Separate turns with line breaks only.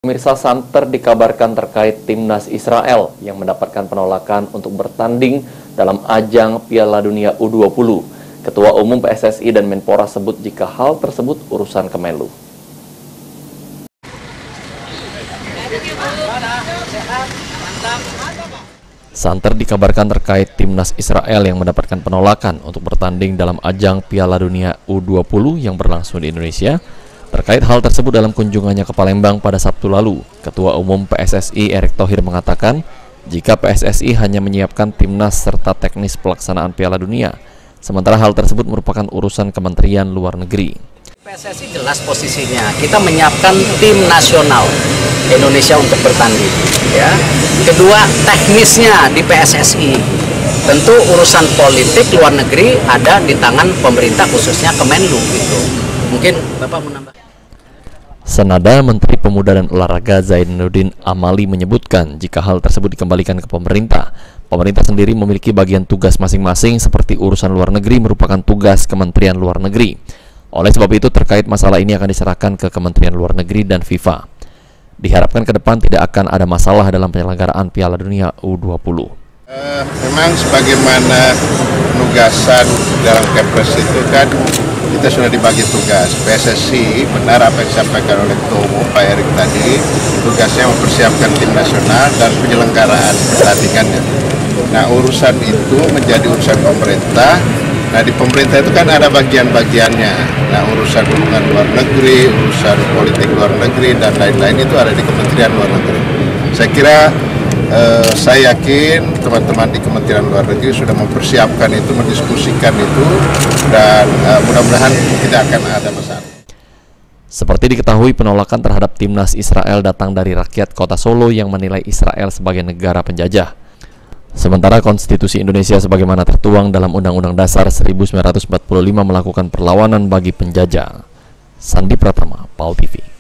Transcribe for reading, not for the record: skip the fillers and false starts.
Pemirsa, santer dikabarkan terkait timnas Israel yang mendapatkan penolakan untuk bertanding dalam ajang Piala Dunia U20. Ketua Umum PSSI dan Menpora sebut jika hal tersebut urusan Kemenlu. Santer dikabarkan terkait timnas Israel yang mendapatkan penolakan untuk bertanding dalam ajang Piala Dunia U20 yang berlangsung di Indonesia. Terkait hal tersebut dalam kunjungannya ke Palembang pada Sabtu lalu, Ketua Umum PSSI Erick Thohir mengatakan jika PSSI hanya menyiapkan timnas serta teknis pelaksanaan Piala Dunia, sementara hal tersebut merupakan urusan Kementerian Luar Negeri.
PSSI jelas posisinya, kita menyiapkan tim nasional Indonesia untuk bertanding. Ya. Kedua, teknisnya di PSSI. Tentu urusan politik luar negeri ada di tangan pemerintah, khususnya Kemenlu gitu. Mungkin Bapak menambah.
Senada Menteri Pemuda dan Olahraga Zainuddin Amali menyebutkan jika hal tersebut dikembalikan ke pemerintah, pemerintah sendiri memiliki bagian tugas masing-masing seperti urusan luar negeri merupakan tugas Kementerian Luar Negeri. Oleh sebab itu terkait masalah ini akan diserahkan ke Kementerian Luar Negeri dan FIFA. Diharapkan ke depan tidak akan ada masalah dalam penyelenggaraan Piala Dunia U20.
Memang sebagaimana penugasan dalam Kepres itu kan kita sudah dibagi tugas. PSSI benar apa yang disampaikan oleh Ketua Umum Pak Erick tadi, tugasnya mempersiapkan tim nasional dan penyelenggaraan pertandingannya. Nah, urusan itu menjadi urusan pemerintah. Nah, di pemerintah itu kan ada bagian-bagiannya. Nah, urusan hubungan luar negeri, urusan politik luar negeri, dan lain-lain itu ada di Kementerian Luar Negeri. Saya kira, saya yakin teman-teman di Kementerian Luar Negeri sudah mempersiapkan itu, mendiskusikan itu, dan mudah-mudahan tidak akan ada masalah.
Seperti diketahui, penolakan terhadap timnas Israel datang dari rakyat kota Solo yang menilai Israel sebagai negara penjajah. Sementara konstitusi Indonesia sebagaimana tertuang dalam Undang-Undang Dasar 1945 melakukan perlawanan bagi penjajah. Sandi Pratama, PAL TV.